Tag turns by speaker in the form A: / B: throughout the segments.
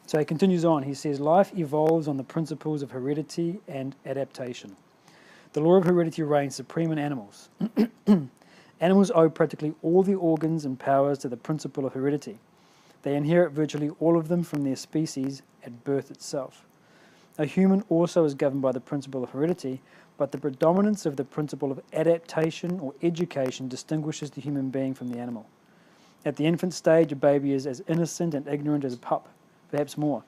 A: So he continues on. He says, life evolves on the principles of heredity and adaptation. The law of heredity reigns supreme in animals. Animals owe practically all the organs and powers to the principle of heredity. They inherit virtually all of them from their species at birth itself. A human also is governed by the principle of heredity, but the predominance of the principle of adaptation or education distinguishes the human being from the animal. At the infant stage, a baby is as innocent and ignorant as a pup, perhaps more,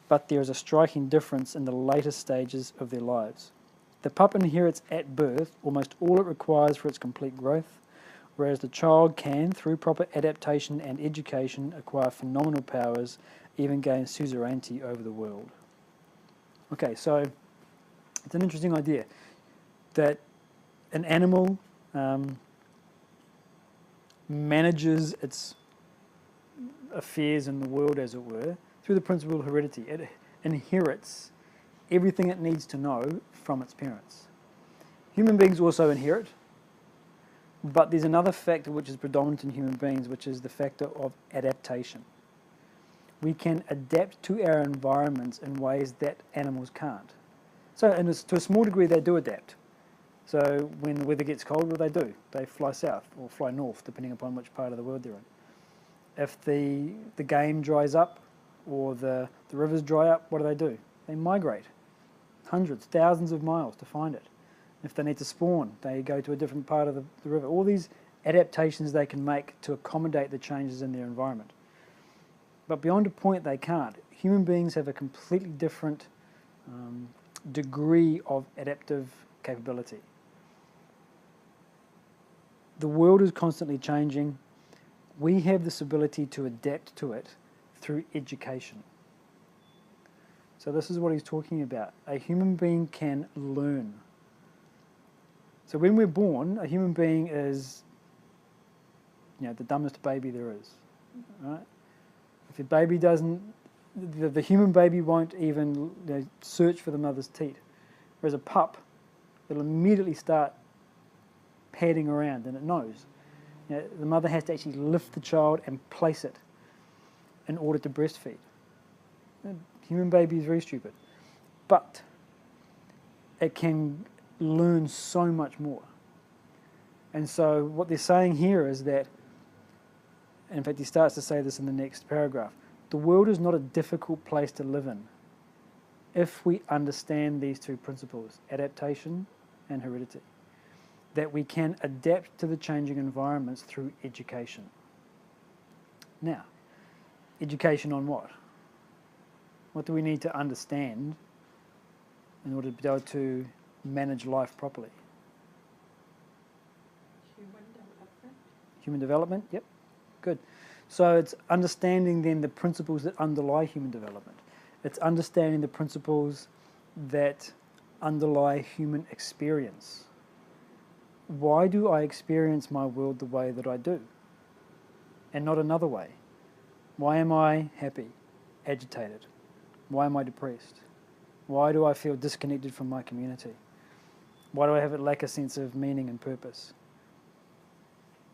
A: but there is a striking difference in the later stages of their lives. The pup inherits at birth almost all it requires for its complete growth, whereas the child can, through proper adaptation and education, acquire phenomenal powers, even gain suzerainty over the world. Okay, so it's an interesting idea that an animal manages its affairs in the world, as it were, through the principle of heredity. It inherits everything it needs to know from its parents. Human beings also inherit, but there's another factor which is predominant in human beings, which is the factor of adaptation. We can adapt to our environments in ways that animals can't. So, and to a small degree, they do adapt. So when the weather gets cold, what do? They fly south or fly north, depending upon which part of the world they're in. If the game dries up or the rivers dry up, what do? They migrate hundreds, thousands of miles to find it. If they need to spawn, they go to a different part of the river. All these adaptations they can make to accommodate the changes in their environment. But beyond a point, they can't. Human beings have a completely different degree of adaptive capability. The world is constantly changing. We have this ability to adapt to it through education. So this is what he's talking about. A human being can learn. So when we're born, a human being is, the dumbest baby there is, right? If a baby doesn't, the human baby won't even search for the mother's teat. Whereas a pup, it'll immediately start padding around, and it knows. The mother has to actually lift the child and place it in order to breastfeed. The human baby is very stupid, but it can learn so much more. And so what they're saying here is that, in fact he starts to say this in the next paragraph, the world is not a difficult place to live in if we understand these two principles, adaptation and heredity, that we can adapt to the changing environments through education. Now, education on what? What do we need to understand in order to be able to manage life properly?
B: Human development.
A: Human development, yep, good. So it's understanding then the principles that underlie human development. It's understanding the principles that underlie human experience. Why do I experience my world the way that I do and not another way? Why am I happy, agitated? Why am I depressed? Why do I feel disconnected from my community? Why do I lack a sense of meaning and purpose?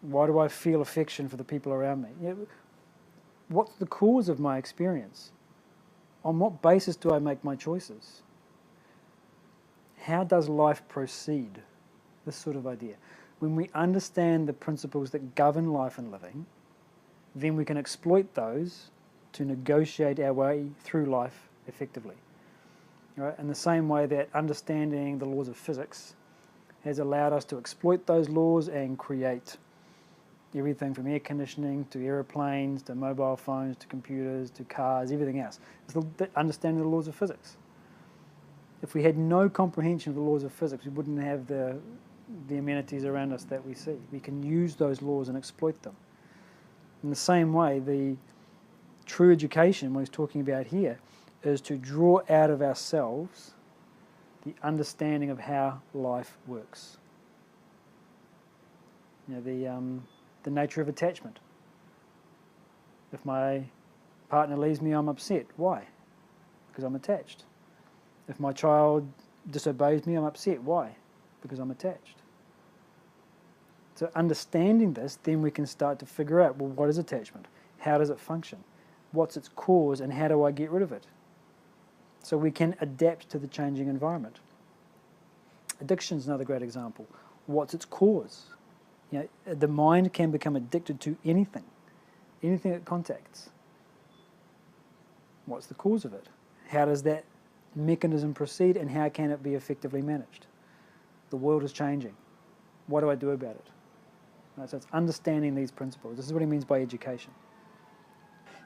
A: Why do I feel affection for the people around me? What's the cause of my experience? On what basis do I make my choices? How does life proceed? This sort of idea. When we understand the principles that govern life and living, then we can exploit those to negotiate our way through life effectively. Right? In the same way that understanding the laws of physics has allowed us to exploit those laws and create everything from air conditioning to aeroplanes to mobile phones to computers to cars, everything else. It's the understanding the laws of physics. If we had no comprehension of the laws of physics, we wouldn't have the amenities around us that we see. We can use those laws and exploit them. In the same way, the true education, what he's talking about here, is to draw out of ourselves the understanding of how life works. The nature of attachment. If my partner leaves me, I'm upset. Why? Because I'm attached. If my child disobeys me, I'm upset. Why? Because I'm attached. So understanding this, then we can start to figure out, well, what is attachment? How does it function? What's its cause, and how do I get rid of it? So we can adapt to the changing environment. Addiction is another great example. What's its cause? The mind can become addicted to anything it contacts. What's the cause of it? How does that mechanism proceed, and how can it be effectively managed? The world is changing. What do I do about it? Right, so it's understanding these principles. This is what he means by education.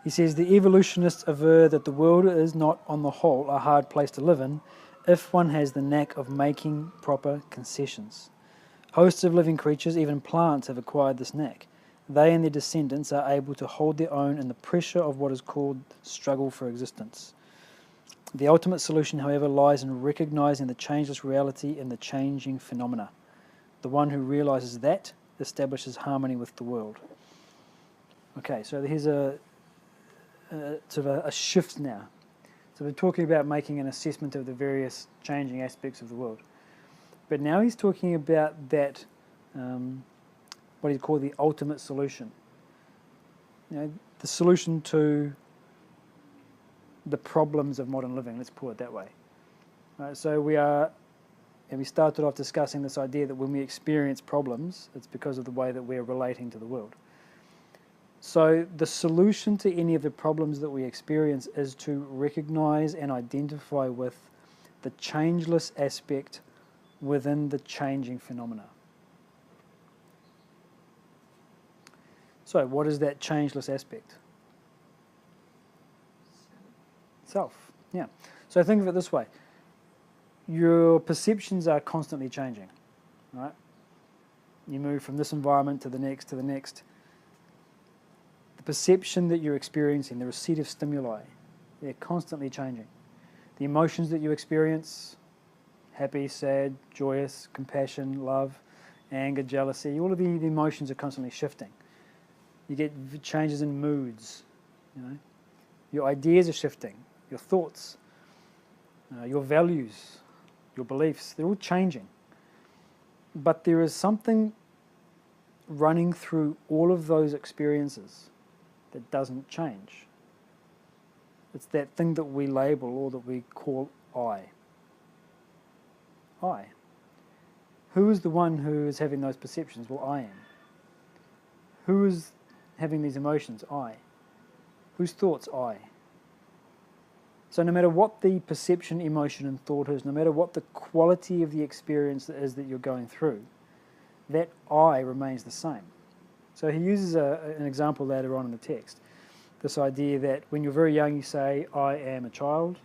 A: He says the evolutionists aver that the world is not, on the whole, a hard place to live in if one has the knack of making proper concessions. Hosts of living creatures, even plants, have acquired this knack. They and their descendants are able to hold their own in the pressure of what is called struggle for existence. The ultimate solution, however, lies in recognizing the changeless reality in the changing phenomena. The one who realizes that establishes harmony with the world. Okay, so here's a shift now. So we're talking about making an assessment of the various changing aspects of the world. But now he's talking about that, what he called the ultimate solution. The solution to the problems of modern living, let's put it that way. So we started off discussing this idea that when we experience problems, it's because of the way that we're relating to the world. So the solution to any of the problems that we experience is to recognize and identify with the changeless aspect within the changing phenomena. So what is that changeless aspect? Self, yeah. So think of it this way. Your perceptions are constantly changing, right? You move from this environment to the next, to the next. The perception that you're experiencing, the receipt of stimuli, they're constantly changing. The emotions that you experience, happy, sad, joyous, compassion, love, anger, jealousy, all of the emotions are constantly shifting. You get changes in moods, Your ideas are shifting, your thoughts, your values, your beliefs, they're all changing. But there is something running through all of those experiences that doesn't change. It's that thing that we label or that we call I. I. Who is the one who is having those perceptions? Well, I am. Who is having these emotions? I. Whose thoughts? I. So no matter what the perception, emotion and thought is, no matter what the quality of the experience is that you're going through, that I remains the same. So he uses an example later on in the text. This idea that when you're very young you say, I am a child.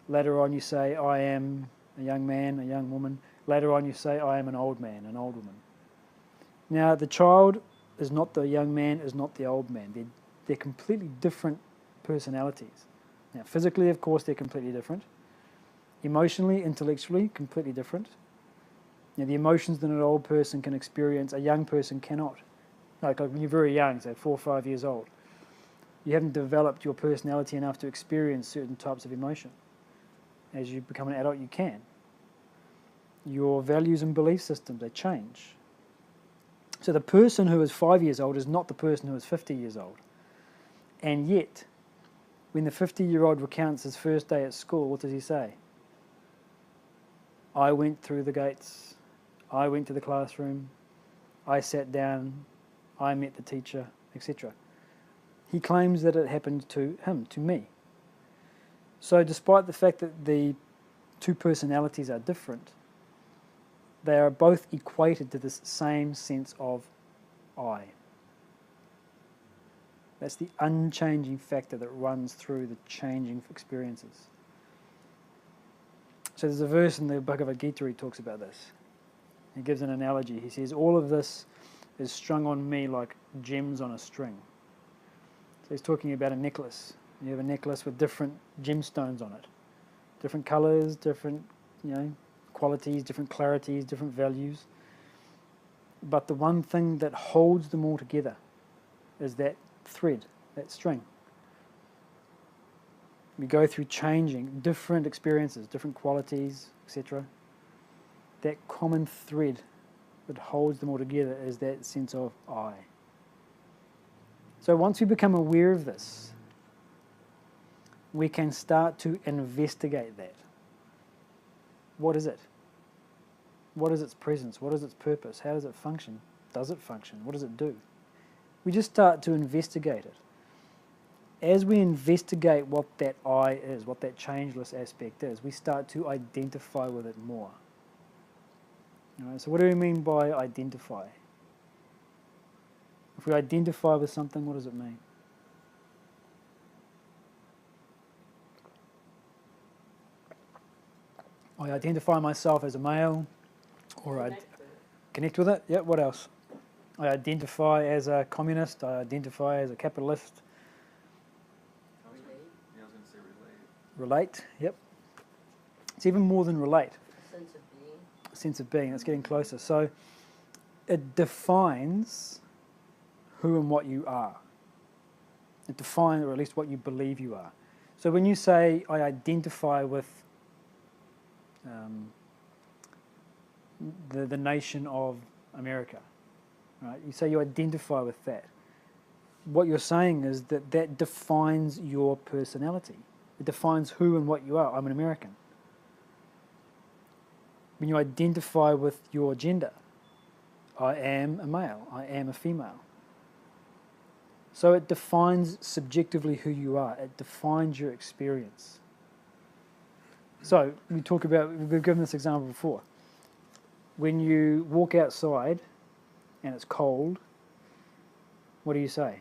A: Later on you say, I am a young man, a young woman. Later on you say, I am an old man, an old woman. Now the child is not the young man, is not the old man. They're completely different personalities. Now physically, of course, they're completely different. Emotionally, intellectually, completely different. Now, the emotions that an old person can experience, a young person cannot. Like when you're very young, say 4 or 5 years old, you haven't developed your personality enough to experience certain types of emotion. As you become an adult, you can. Your values and belief systems, they change. So the person who is 5 years old is not the person who is 50 years old. And yet, when the 50-year-old recounts his first day at school, what does he say? I went through the gates. I went to the classroom, I sat down, I met the teacher, etc. He claims that it happened to him, to me. So despite the fact that the two personalities are different, they are both equated to this same sense of I. That's the unchanging factor that runs through the changing experiences. So there's a verse in the Bhagavad Gita, he talks about this. He gives an analogy. He says, all of this is strung on me like gems on a string. So he's talking about a necklace. You have a necklace with different gemstones on it. Different colours, different qualities, different clarities, different values. But the one thing that holds them all together is that thread, that string. We go through changing, different experiences, different qualities, etc. That common thread that holds them all together is that sense of I. So once we become aware of this, we can start to investigate that. What is it? What is its presence? What is its purpose? How does it function? Does it function? What does it do? We just start to investigate it. As we investigate what that I is, what that changeless aspect is, we start to identify with it more. All right, so what do we mean by identify? If we identify with something, what does it mean? I identify myself as a male, or I connect with it. Yeah, what else? I identify as a communist, I identify as a capitalist.
C: Yeah, I was going to say
A: Relate, yep. It's even more than relate.
D: Sense of being.
A: Sense of being, it's getting closer. So it defines who and what you are. It defines, or at least what you believe you are. So when you say, I identify with the nation of America, right? You say you identify with that. What you're saying is that that defines your personality. It defines who and what you are. I'm an American. When you identify with your gender, I am a male, I am a female. So it defines subjectively who you are. It defines your experience. So we talk about, we've given this example before. When you walk outside and it's cold, what do you say?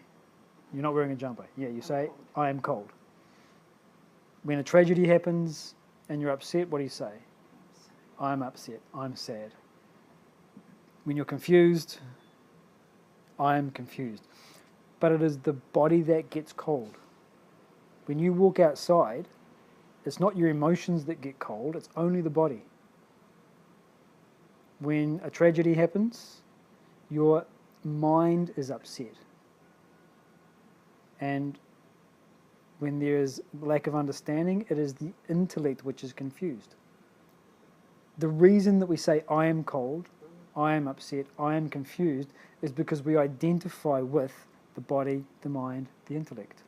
A: You're not wearing a jumper. Yeah, you say, I am cold. When a tragedy happens and you're upset, what do you say? I'm upset, I'm sad. When you're confused, I am confused. But it is the body that gets cold. When you walk outside, it's not your emotions that get cold, it's only the body. When a tragedy happens, your mind is upset. And when there is lack of understanding, it is the intellect which is confused. The reason that we say, I am cold, I am upset, I am confused, is because we identify with the body, the mind, the intellect.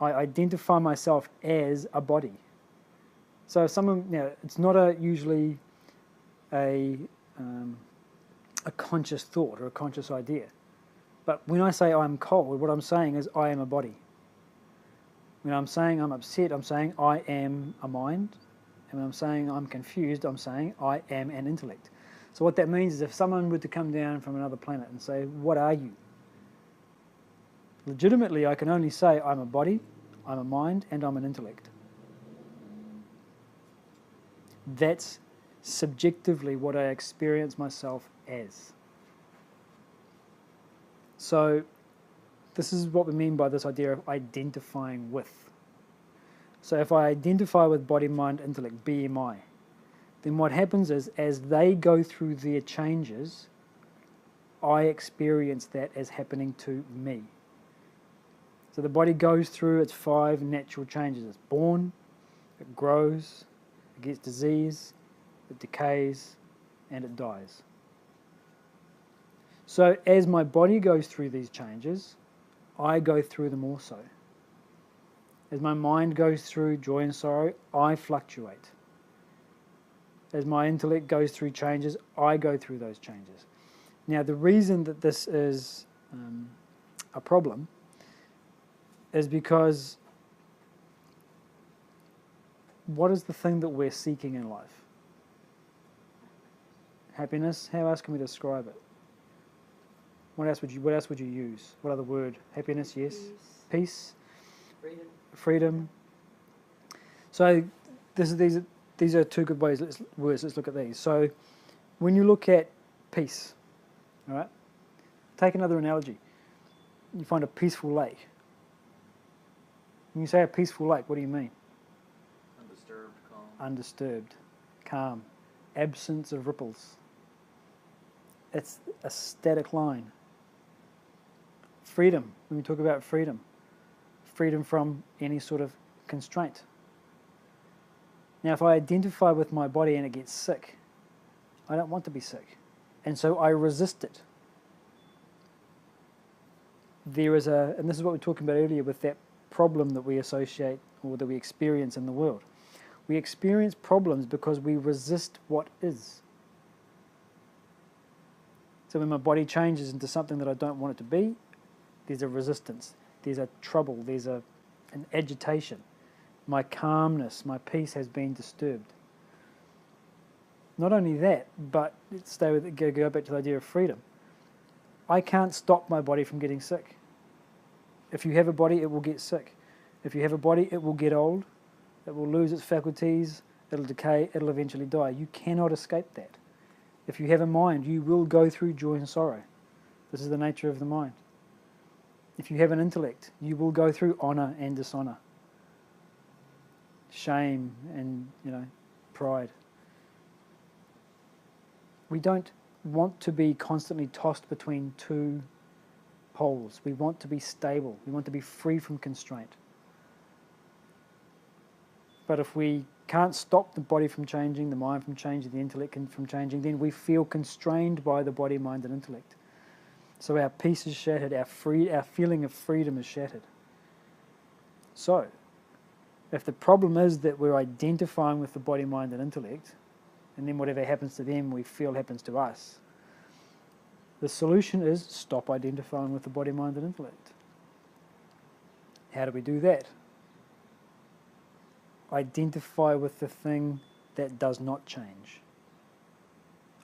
A: I identify myself as a body. So someone, it's not usually a conscious thought or a conscious idea. But when I say I'm cold, what I'm saying is I am a body. When I'm saying I'm upset, I'm saying I am a mind. And when I'm saying I'm confused, I'm saying I am an intellect. So what that means is if someone were to come down from another planet and say, what are you? Legitimately, I can only say I'm a body, I'm a mind, and I'm an intellect. That's subjectively what I experience myself as. So this is what we mean by this idea of identifying with. So if I identify with body, mind, intellect, BMI, then what happens is as they go through their changes, I experience that as happening to me. So the body goes through its 5 natural changes. It's born, it grows, it gets disease, it decays, and it dies. So as my body goes through these changes, I go through them also. As my mind goes through joy and sorrow, I fluctuate. As my intellect goes through changes, I go through those changes. Now the reason that this is a problem is because what is the thing that we're seeking in life? Happiness? How else can we describe it? What else would you use? What other word? Happiness, yes. Peace. Freedom. So these are 2 good words. Let's look at these. So when you look at peace, all right, take another analogy. You find a peaceful lake. When you say a peaceful lake, what do you mean?
C: Undisturbed, calm.
A: Undisturbed, calm, absence of ripples. It's a static line. Freedom, when we talk about freedom from any sort of constraint. Now, if I identify with my body and it gets sick, I don't want to be sick. And so I resist it. there is and this is what we were talking about earlier with that problem that we associate or that we experience in the world. We experience problems because we resist what is. So when my body changes into something that I don't want it to be, there's a resistance, there's a trouble, there's an agitation. My calmness, my peace has been disturbed. Not only that, but let's stay with it, go back to the idea of freedom. I can't stop my body from getting sick. If you have a body, it will get sick. If you have a body, it will get old, it will lose its faculties, it'll decay, it'll eventually die. You cannot escape that. If you have a mind, you will go through joy and sorrow. This is the nature of the mind. If you have an intellect, you will go through honour and dishonour, shame and, pride. We don't want to be constantly tossed between two poles. We want to be stable. We want to be free from constraint. But if we can't stop the body from changing, the mind from changing, the intellect from changing, then we feel constrained by the body, mind and intellect. So our peace is shattered, our feeling of freedom is shattered. So, if the problem is that we're identifying with the body, mind and intellect, and then whatever happens to them we feel happens to us, the solution is stop identifying with the body, mind and intellect. How do we do that? Identify with the thing that does not change.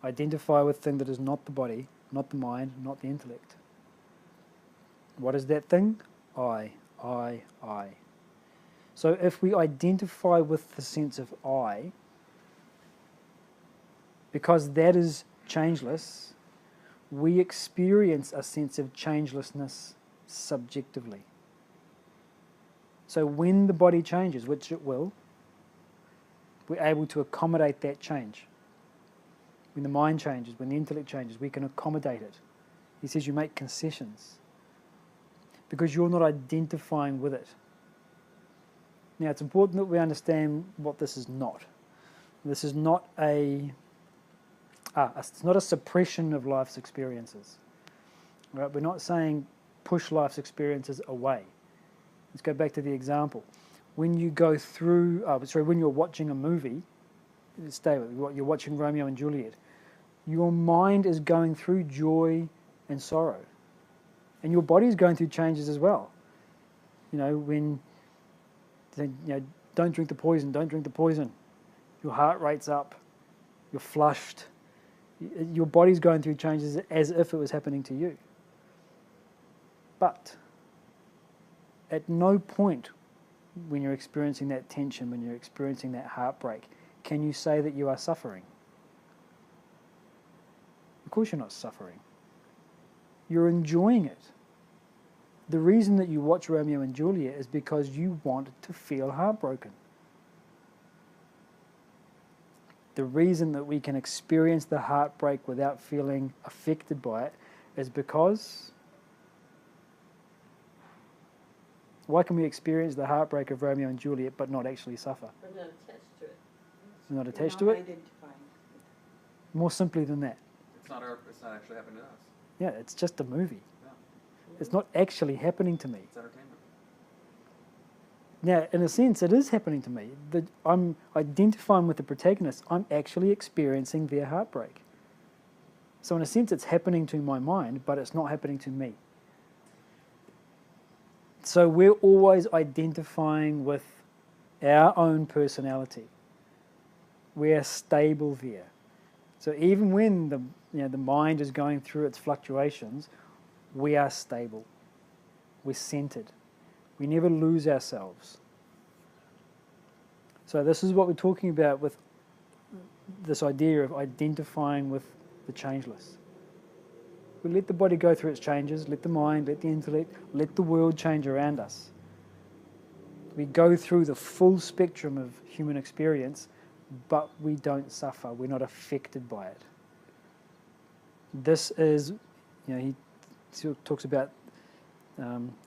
A: Identify with the thing that is not the body, not the mind, not the intellect. What is that thing? I. So if we identify with the sense of I, because that is changeless, we experience a sense of changelessness subjectively. So when the body changes, which it will, we're able to accommodate that change. When the mind changes, when the intellect changes, we can accommodate it. He says you make concessions because you're not identifying with it. Now it's important that we understand what this is not. This is not it's not a suppression of life's experiences. Right? We're not saying push life's experiences away. Let's go back to the example. When you go through, when you're watching a movie, stay with me, you're watching Romeo and Juliet, your mind is going through joy and sorrow. And your body is going through changes as well. When, don't drink the poison, don't drink the poison. Your heart rate's up, you're flushed. Your body's going through changes as if it was happening to you. But at no point when you're experiencing that tension, when you're experiencing that heartbreak, can you say that you are suffering. Of course you're not suffering. You're enjoying it. The reason that you watch Romeo and Juliet is because you want to feel heartbroken. The reason that we can experience the heartbreak without feeling affected by it is because... Why can we experience the heartbreak of Romeo and Juliet but not actually suffer?
B: We're not attached to it.
A: We're not attached to it?
D: Identifying.
A: More simply than that.
C: It's not actually happening to us.
A: Yeah, it's just a movie.
C: No.
A: It's not actually happening to me.
C: It's entertainment.
A: Now, in a sense, it is happening to me. I'm identifying with the protagonist. I'm actually experiencing their heartbreak. So in a sense, it's happening to my mind, but it's not happening to me. So we're always identifying with our own personality. We're stable there. So even when the mind is going through its fluctuations, we are stable. We're centered. We never lose ourselves. So this is what we're talking about with this idea of identifying with the changeless. We let the body go through its changes, let the mind, let the intellect, let the world change around us. We go through the full spectrum of human experience, but we don't suffer. We're not affected by it. This is, he talks about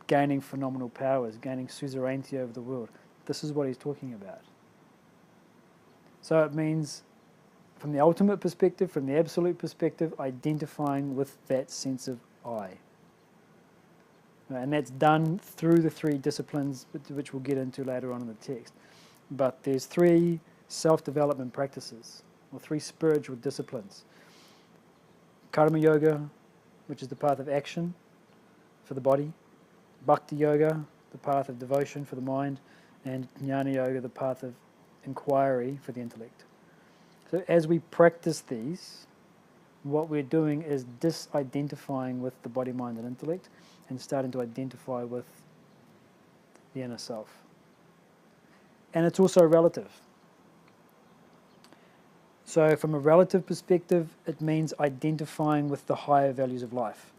A: gaining phenomenal powers, gaining suzerainty over the world. This is what he's talking about. So it means, from the ultimate perspective, from the absolute perspective, identifying with that sense of I. And that's done through the 3 disciplines, which we'll get into later on in the text. But there's 3 self-development practices, or 3 spiritual disciplines. Karma Yoga, which is the path of action for the body. Bhakti Yoga, the path of devotion for the mind. And Jnana Yoga, the path of inquiry for the intellect. So as we practice these, what we're doing is disidentifying with the body, mind, and intellect, and starting to identify with the inner self. And it's also relative. So from a relative perspective, it means identifying with the higher values of life.